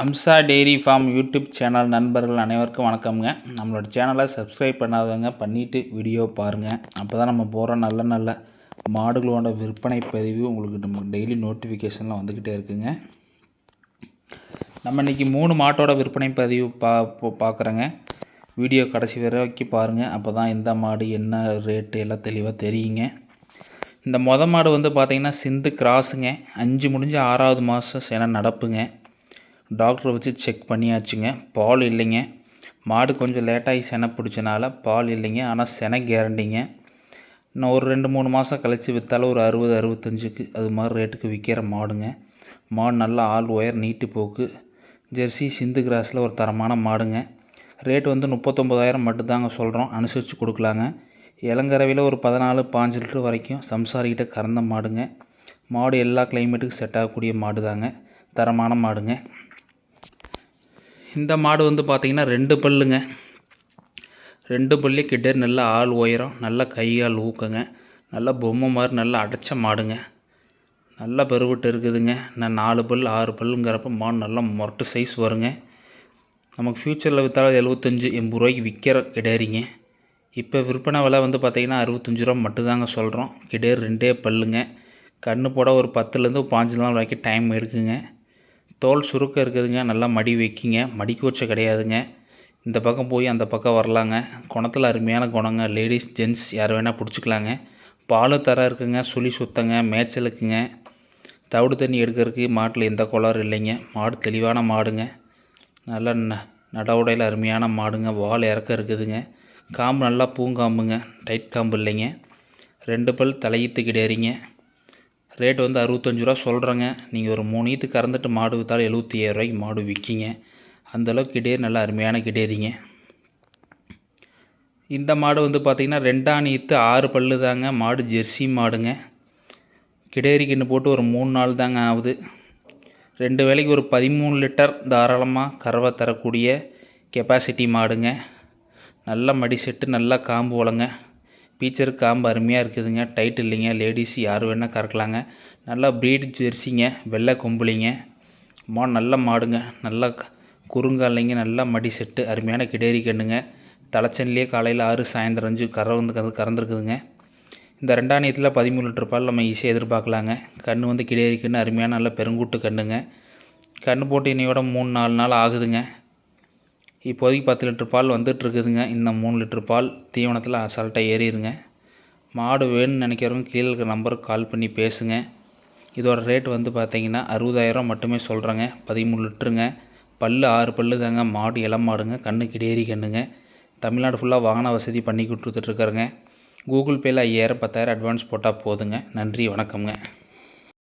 Amsa dairy farm YouTube channel நண்பர்கள் அனைவருக்கும் வணக்கம்ங்க. நம்மளோட சேனலை சப்ஸ்கிரைப் பண்ணாதவங்க பண்ணிவிட்டு வீடியோ பாருங்கள். அப்போ தான் நம்ம போகிற நல்ல நல்ல மாடுகளோட விற்பனை பதிவு உங்களுக்கு நம்ம டெய்லி நோட்டிஃபிகேஷனில் வந்துக்கிட்டே இருக்குங்க. நம்ம இன்றைக்கி 3 மாட்டோட விற்பனை பதிவு பார்க்குறேங்க. வீடியோ கடைசி வரைக்கும் பாருங்கள். அப்போ தான் எந்த மாடு என்ன ரேட்டு எல்லாம் தெளிவாக தெரியுங்க. இந்த மாடு வந்து பார்த்திங்கன்னா சிந்து கிராஸுங்க. 5 முடிஞ்சு 6வது மாதம் சென நடப்புங்க. டாக்டரை வச்சு செக் பண்ணியாச்சுங்க. பால் இல்லைங்க. மாடு கொஞ்சம் லேட்டாகி செனை பிடிச்சனால பால் இல்லைங்க. ஆனால் செனை கேரண்டிங்க. இன்னும் ஒரு 2-3 மாதம் கழித்து விற்றாலும் ஒரு 60-65க்கு அது மாதிரி ரேட்டுக்கு விற்கிற மாடுங்க. மாடு நல்லா ஆள் ஒயர் நீட்டு போக்கு ஜெர்சி சிந்து கிராஸில் ஒரு தரமான மாடுங்க. ரேட் வந்து 39,000 மட்டும்தாங்க சொல்கிறோம். அனுசரித்து கொடுக்கலாங்க. இளங்கரவையில் ஒரு 14-15 லிட்டர் வரைக்கும் சம்சாரிக்கிட்ட கறந்த மாடுங்க. மாடு எல்லா கிளைமேட்டுக்கும் செட் ஆகக்கூடிய மாடு தாங்க. தரமான மாடுங்க. இந்த மாடு வந்து பார்த்திங்கன்னா 2 பல்லுங்க. 2 பல்லு கிட்டே நல்லா ஆள் உயரம், நல்லா கை கால் ஊக்கங்க. நல்லா பொம்மை மாதிரி நல்லா அடைச்ச மாடுங்க. நல்லா பெருவிட்டு இருக்குதுங்க. நான் 4 பல் 6 பல்லுங்கிறப்ப மாடு நல்லா மொரட்டு சைஸ் வருங்க. நமக்கு ஃப்யூச்சரில் விற்றாலும் 75-80 ரூபாய்க்கு விற்கிற கிடேரிங்க. இப்போ விற்பனை விலை வந்து பார்த்திங்கன்னா 65 ரூபா மட்டும்தாங்க சொல்கிறோம். கிடேர் 2 பல்லுங்க. கன்று போட ஒரு 10லேருந்து 15 நாள் வரைக்கும் டைம் எடுக்குங்க. தோல் சுருக்கம் இருக்குதுங்க. நல்லா மடி வைக்கிங்க. மடிக்கூச்சம் கிடையாதுங்க. இந்த பக்கம் போய் அந்த பக்கம் வரலாங்க. குணத்தில் அருமையான குணங்க. லேடிஸ் ஜென்ட்ஸ் யார் வேணால் பிடிச்சிக்கலாங்க. பால் தரம் இருக்குங்க. சுழி சுத்தங்க. மேய்ச்சலுக்குங்க. தவிடு தண்ணி எடுக்கிறதுக்கு மாட்டில் எந்த கோளாறு இல்லைங்க. மாடு தெளிவான மாடுங்க. நல்லா நடவுடையில் அருமையான மாடுங்க. வால் இறக்க இருக்குதுங்க. காம்பு நல்லா பூங்காம்புங்க. டைட் காம்பு இல்லைங்க. 2 பல் தலையீத்து கிடேரிங்க. ரேட் வந்து 65 ரூபா சொல்கிறேங்க. நீங்கள் ஒரு 3 ஈத்து கறந்துட்டு மாடு விற்றாலும் 75,000 ரூபாய்க்கு மாடு விற்கிங்க. அந்தளவுக்கு கிடேரி நல்லா அருமையான கிடேரிங்க. இந்த மாடு வந்து பார்த்திங்கன்னா 2ஆம் ஈத்து 6 பல்லு தாங்க. மாடு ஜெர்சி மாடுங்க. கிடேரி கின்னு போட்டு ஒரு 3 நாள் தாங்க ஆகுது. 2 வேளைக்கு ஒரு 13 லிட்டர் தாராளமாக கறவை தரக்கூடிய கெப்பாசிட்டி மாடுங்க. நல்ல மடி செட்டு, நல்லா காம்பு வளங்க. பீச்சருக்கு காம்பு அருமையாக இருக்குதுங்க. டைட் இல்லைங்க. லேடிஸ் யார் வேணால் கறக்கலாங்க. நல்லா ப்ரீடு ஜெர்சிங்க. வெள்ளை கொம்புலிங்க. மாடு நல்ல மாடுங்க. நல்லா குறுங்காலைங்க. நல்லா மடி செட்டு அருமையான கிடேரி கண்ணுங்க. தலைச்சனிலே காலையில் 6 சாயந்தரம் 5 கறந்துருக்குதுங்க. இந்த 2ஆம் ஈத்தில் 13 லிட்டர் பால் நம்ம ஈஸியாக எதிர்பார்க்கலாங்க. கன்று வந்து கிடேரி கன்று அருமையான நல்ல பெருங்கூட்டு கண்ணுங்க. கன்று போட்டு இன்னையோட 3-4 நாள் ஆகுதுங்க. இப்போதைக்கு 10 லிட்டர் பால் வந்துட்டுருக்குதுங்க. இன்னும் 3 லிட்டர் பால் தீவனத்தில் அசால்ட்டாக ஏறிடுங்க. மாடு வேணும்னு நினைக்கிறவங்க கீழே இருக்கிற நம்பருக்கு கால் பண்ணி பேசுங்க. இதோட ரேட் வந்து பார்த்திங்கன்னா 60,000 மட்டுமே சொல்கிறேங்க. 13 லிட்டருங்க. பல்லு 6 பல்லு தாங்க. மாடு இளம் மாடுங்க. கன்று கிடேரி கண்ணுங்க. தமிழ்நாடு ஃபுல்லாக வாகன வசதி பண்ணி கொடுத்துட்ருக்காருங்க. கூகுள் பேயில் 5,000 10,000 அட்வான்ஸ் போட்டால் போதுங்க. நன்றி, வணக்கம்ங்க.